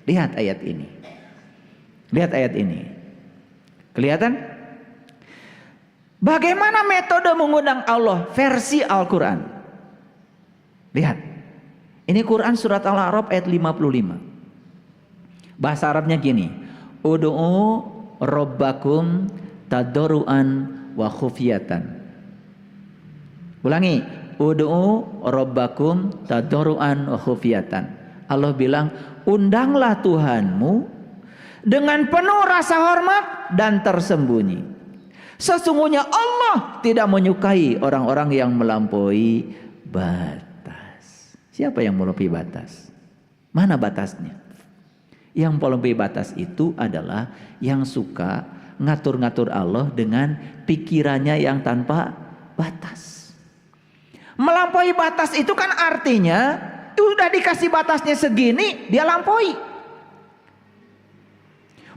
Lihat ayat ini. Lihat ayat ini. Kelihatan? Bagaimana metode mengundang Allah versi Al-Quran? Lihat. Ini Quran surat Al-A'raf ayat 55. Bahasa Arabnya gini. Ud'u rabbakum tadarruan wa khufyatan. Ulangi. Ud'u rabbakum tadarruan wa khufyatan. Allah bilang, undanglah Tuhanmu dengan penuh rasa hormat dan tersembunyi. Sesungguhnya Allah tidak menyukai orang-orang yang melampaui batas. Siapa yang melampaui batas? Mana batasnya? Yang melampaui batas itu adalah yang suka ngatur-ngatur Allah dengan pikirannya yang tanpa batas. Melampaui batas itu kan artinya udah dikasih batasnya segini, dia lampaui.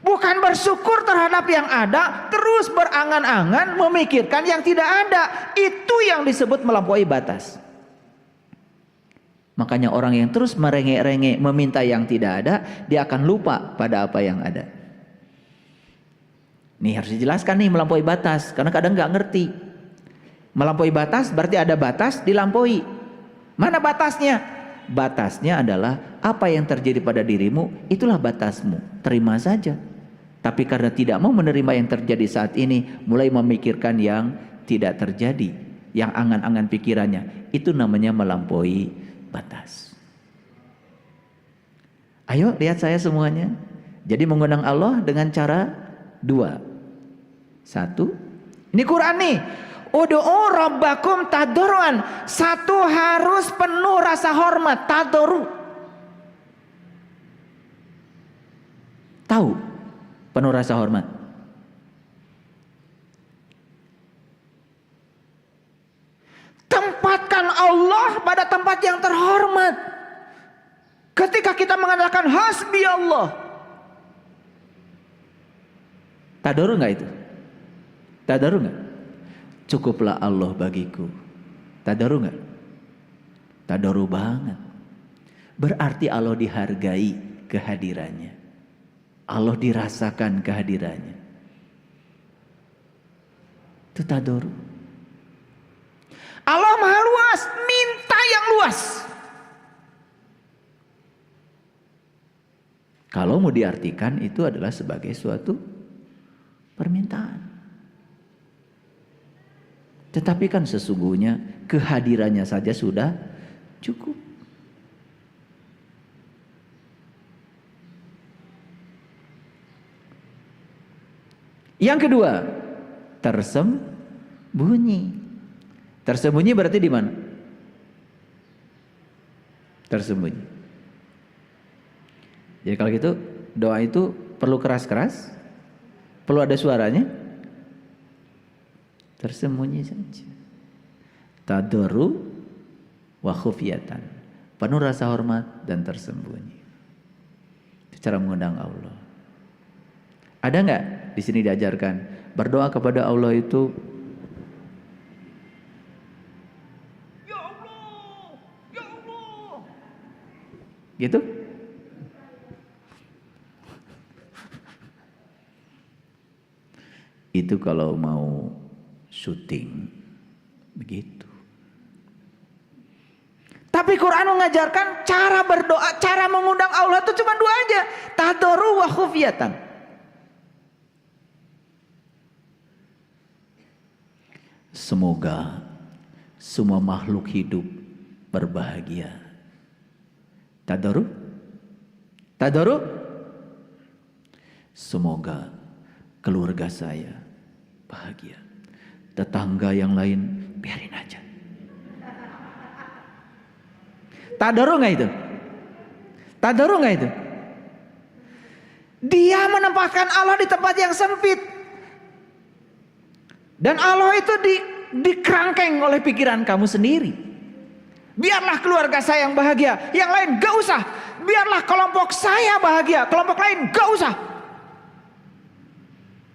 Bukan bersyukur terhadap yang ada, terus berangan-angan memikirkan yang tidak ada. Itu yang disebut melampaui batas. Makanya orang yang terus merengek-rengek meminta yang tidak ada, dia akan lupa pada apa yang ada. Nih harus dijelaskan nih melampaui batas, karena kadang nggak ngerti. Melampaui batas berarti ada batas dilampaui. Mana batasnya? Batasnya adalah apa yang terjadi pada dirimu, itulah batasmu. Terima saja. Tapi karena tidak mau menerima yang terjadi saat ini, mulai memikirkan yang tidak terjadi, yang angan-angan pikirannya, itu namanya melampaui batas. Ayo lihat saya semuanya. Jadi mengundang Allah dengan cara dua. Satu, ini Quran nih. Ud'u rabbakum tadarruan. Satu, harus penuh rasa hormat, tadarru. Tahu penuh rasa hormat. Tempatkan Allah pada tempat yang terhormat. Ketika kita mengatakan hasbi Allah, tadarru nggak itu? Tadarru nggak? Cukuplah Allah bagiku. Tadarru nggak? Tadarru banget. Berarti Allah dihargai kehadirannya. Allah dirasakan kehadirannya. Itu tadarru. Allah maha luas, minta yang luas. Kalau mau diartikan itu adalah sebagai suatu permintaan. Tetapi kan sesungguhnya kehadirannya saja sudah cukup. Yang kedua, tersembunyi. Tersembunyi berarti di mana? Tersembunyi. Jadi kalau gitu doa itu perlu keras-keras, perlu ada suaranya. Tersembunyi saja. Tadarru wa khufyatan. Penuh rasa hormat dan tersembunyi. Itu cara mengundang Allah. Ada nggak di sini diajarkan berdoa kepada Allah itu? Ya Allah, ya Allah. Gitu? Itu kalau mau syuting begitu. Tapi Quran mengajarkan cara berdoa, cara mengundang Allah itu cuma dua aja. Tadarru wa khufyatan. Semoga semua makhluk hidup berbahagia. Tadarru? Tadarru? Semoga keluarga saya bahagia. Tetangga yang lain biarin aja. Tadarru nggak itu? Tadarru nggak itu? Dia menempatkan Allah di tempat yang sempit. Dan Allah itu dikerangkeng oleh pikiran kamu sendiri. Biarlah keluarga saya yang bahagia, yang lain gak usah. Biarlah kelompok saya bahagia, kelompok lain gak usah.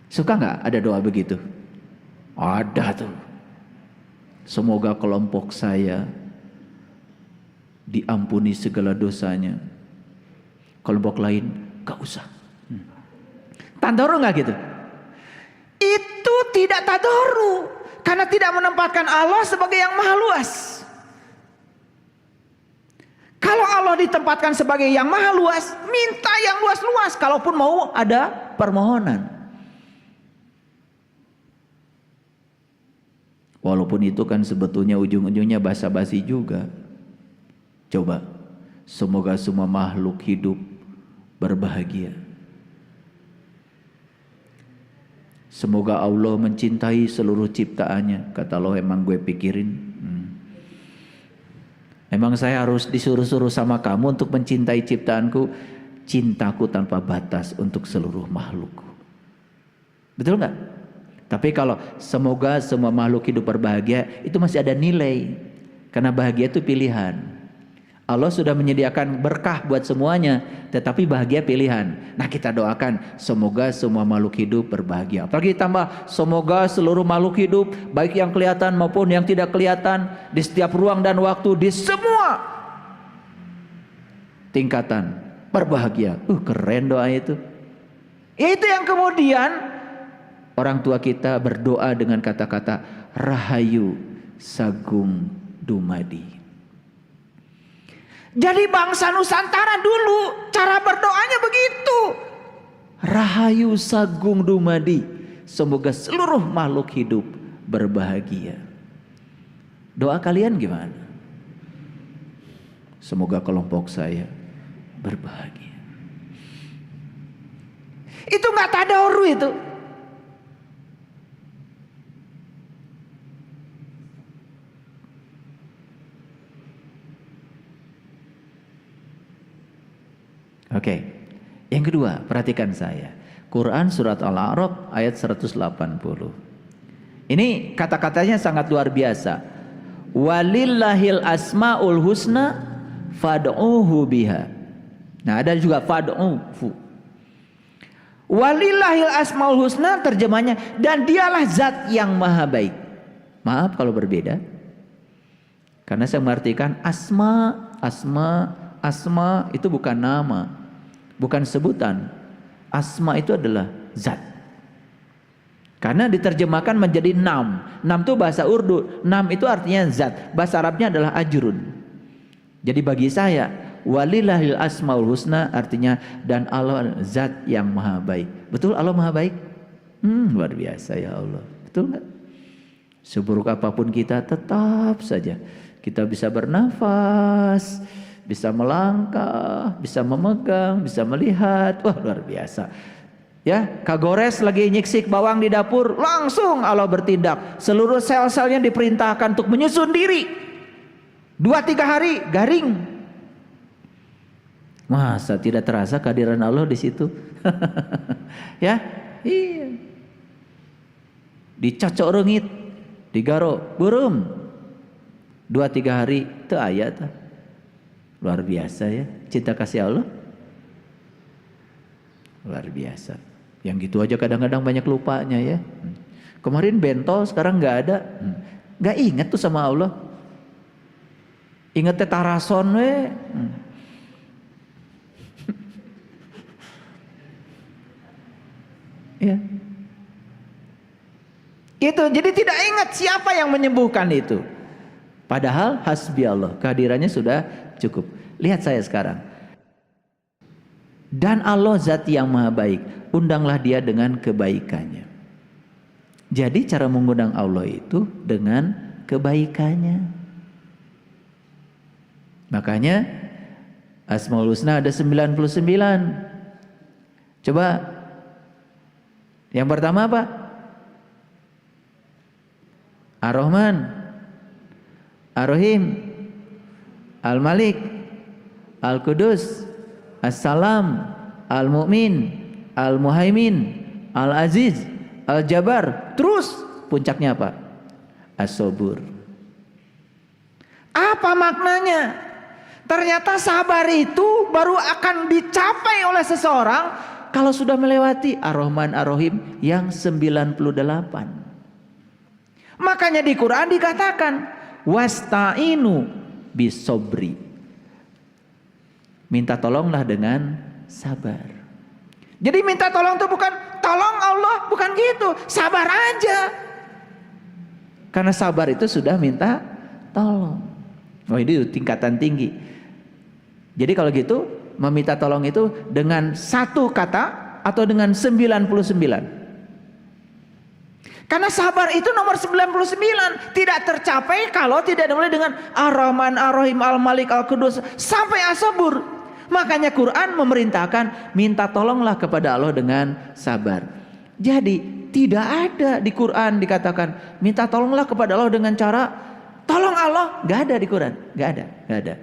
Suka nggak ada doa begitu? Ada tuh. Semoga kelompok saya diampuni segala dosanya. kelompok lain gak usah. Tadarru nggak gitu? Itu tidak tadarru, karena tidak menempatkan Allah sebagai yang maha luas. Kalau Allah ditempatkan sebagai yang maha luas, minta yang luas-luas, kalaupun mau ada permohonan. Walaupun itu kan sebetulnya ujung-ujungnya basa-basi juga. Coba, semoga semua makhluk hidup berbahagia. Semoga Allah mencintai seluruh ciptaannya. Kata Allah, emang gue pikirin? Emang saya harus disuruh-suruh sama kamu untuk mencintai ciptaanku? Cintaku tanpa batas untuk seluruh makhlukku. Betul nggak? Tapi kalau semoga semua makhluk hidup berbahagia, itu masih ada nilai. Karena bahagia itu pilihan. Allah sudah menyediakan berkah buat semuanya, tetapi bahagia pilihan. Nah, kita doakan semoga semua makhluk hidup berbahagia. Apalagi tambah semoga seluruh makhluk hidup, baik yang kelihatan maupun yang tidak kelihatan, di setiap ruang dan waktu, di semua tingkatan berbahagia. Keren doa itu. Itu yang kemudian orang tua kita berdoa dengan kata-kata Rahayu Sagung Dumadi. Jadi bangsa Nusantara dulu cara berdoanya begitu. Rahayu Sagung Dumadi, semoga seluruh makhluk hidup berbahagia. Doa kalian gimana? Semoga kelompok saya berbahagia. Itu nggak tadarru itu. Oke. Yang kedua, perhatikan saya. Quran surat Al-A'raf ayat 180. Ini kata-katanya sangat luar biasa. Walillahil asmaul husna fad'uhu biha. Nah, ada juga fad'uhu. Walillahil asmaul husna, terjemahnya, dan dialah zat yang maha baik. Maaf kalau berbeda. Karena saya mengartikan asma itu bukan nama, bukan sebutan. Asma itu adalah zat. Karena diterjemahkan menjadi nam. Nam itu bahasa Urdu. Nam itu artinya zat. Bahasa Arabnya adalah ajrun. Jadi bagi saya, walillahil asmaul husna artinya dan Allah zat yang maha baik. Betul Allah maha baik? Luar biasa ya Allah. Betul nggak? Seburuk apapun kita, tetap saja kita bisa bernafas, bisa melangkah, bisa memegang, bisa melihat. Wah, luar biasa. Ya, Kagores lagi nyiksik bawang di dapur, langsung Allah bertindak. Seluruh sel-selnya diperintahkan untuk menyusun diri. 2-3 hari garing. Masa tidak terasa kehadiran Allah di situ? Ya, iya. Dicocok rengit, digaro, burung. 2-3 hari itu ayat. Luar biasa ya, cinta kasih Allah. Luar biasa. Yang gitu aja kadang-kadang banyak lupanya ya. Kemarin bentol, sekarang nggak ada. Nggak ingat tuh sama Allah. Ingat tarason we. Ya. Itu jadi tidak ingat siapa yang menyembuhkan itu. Padahal hasbi Allah, kehadirannya sudah cukup. Lihat saya sekarang. Dan Allah zat yang maha baik, undanglah dia dengan kebaikannya. Jadi cara mengundang Allah itu dengan kebaikannya. Makanya Asmaul Husna ada 99. Coba yang pertama apa? Ar-Rahman, Ar-Rahim, Al-Malik, Al-Qudus, As-Salam, Al-Mu'min, Al-Muhaimin, Al-Aziz, Al-Jabbar. Terus puncaknya apa? As-Sabur. Apa maknanya? Ternyata sabar itu baru akan dicapai oleh seseorang kalau sudah melewati Ar-Rahman Ar-Rahim yang 98. Makanya di Quran dikatakan wasta'inu bisobri. Minta tolonglah dengan sabar. Jadi minta tolong itu bukan tolong Allah, bukan gitu. Sabar aja. Karena sabar itu sudah minta tolong. Oh, ini tingkatan tinggi. Jadi kalau gitu meminta tolong itu dengan satu kata atau dengan 99. Karena sabar itu nomor 99 tidak tercapai kalau tidak dimulai dengan Ar-Rahman, Ar-Rahim, Al-Malik, Al-Qudus sampai As-Sabur. Makanya Quran memerintahkan minta tolonglah kepada Allah dengan sabar. Jadi tidak ada di Quran dikatakan minta tolonglah kepada Allah dengan cara tolong Allah, nggak ada di Quran, nggak ada.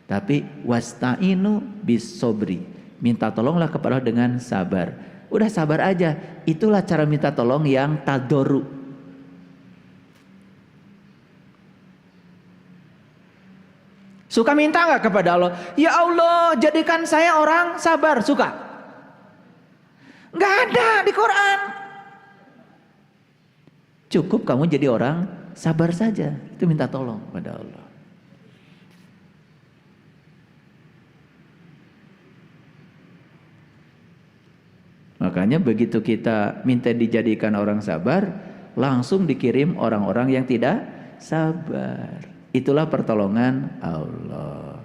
Tapi wasta'inu bis sobri, minta tolonglah kepada Allah dengan sabar. Udah sabar aja. Itulah cara minta tolong yang tadoru. Suka minta nggak kepada Allah? Ya Allah, jadikan saya orang sabar. Suka? Nggak ada di Quran. Cukup kamu jadi orang sabar saja. Itu minta tolong kepada Allah. Makanya begitu kita minta dijadikan orang sabar, langsung dikirim orang-orang yang tidak sabar. Itulah pertolongan Allah.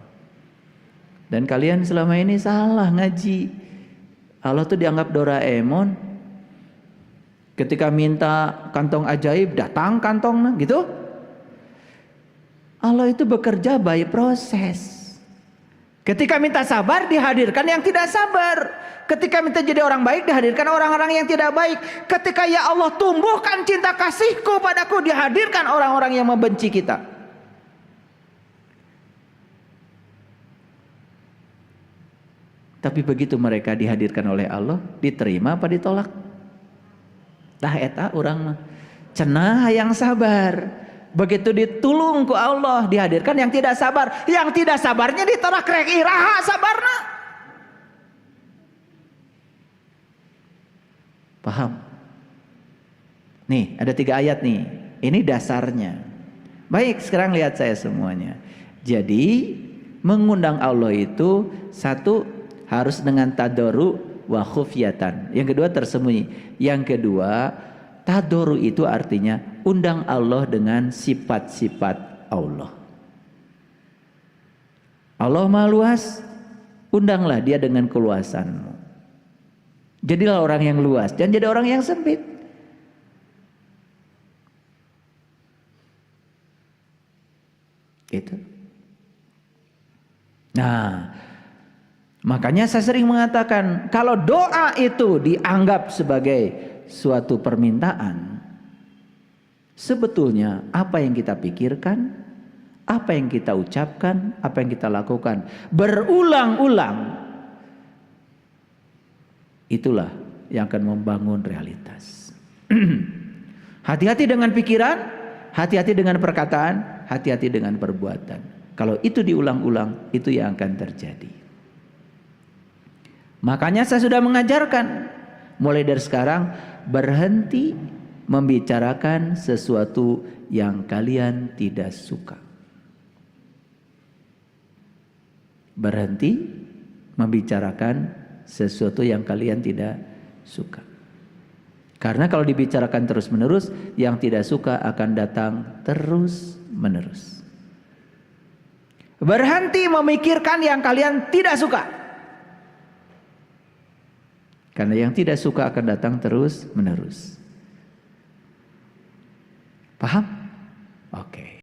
Dan kalian selama ini salah ngaji. Allah tuh dianggap Doraemon. Ketika minta kantong ajaib, datang kantongnya, gitu. Allah itu bekerja by proses. Ketika minta sabar, dihadirkan yang tidak sabar. Ketika minta jadi orang baik, dihadirkan orang-orang yang tidak baik. Ketika ya Allah tumbuhkan cinta kasihku padaku, dihadirkan orang-orang yang membenci kita. Tapi begitu mereka dihadirkan oleh Allah, diterima apa ditolak? Tah eta urang cenah yang sabar. Begitu ditulung ku Allah, dihadirkan yang tidak sabar. Yang tidak sabarnya ditolak, rek iraha sabarna. Paham? Nih, ada 3 ayat nih. Ini dasarnya. Baik, sekarang lihat saya semuanya. Jadi, mengundang Allah itu satu harus dengan tadoru wa khufyatan. Yang kedua tersembunyi. Yang kedua, tadoru itu artinya undang Allah dengan sifat-sifat Allah. Allah Maha Luas, undanglah dia dengan keluasanmu. Jadilah orang yang luas, jangan jadi orang yang sempit. Gitu. Nah, makanya saya sering mengatakan, kalau doa itu dianggap sebagai suatu permintaan, sebetulnya apa yang kita pikirkan, apa yang kita ucapkan, apa yang kita lakukan berulang-ulang, itulah yang akan membangun realitas. Hati-hati dengan pikiran, hati-hati dengan perkataan, hati-hati dengan perbuatan. Kalau itu diulang-ulang, itu yang akan terjadi. Makanya saya sudah mengajarkan, mulai dari sekarang, berhenti membicarakan sesuatu yang kalian tidak suka. Berhenti membicarakan sesuatu yang kalian tidak suka. Karena kalau dibicarakan terus-menerus, yang tidak suka akan datang terus-menerus. Berhenti memikirkan yang kalian tidak suka. Karena yang tidak suka akan datang terus-menerus. Paham?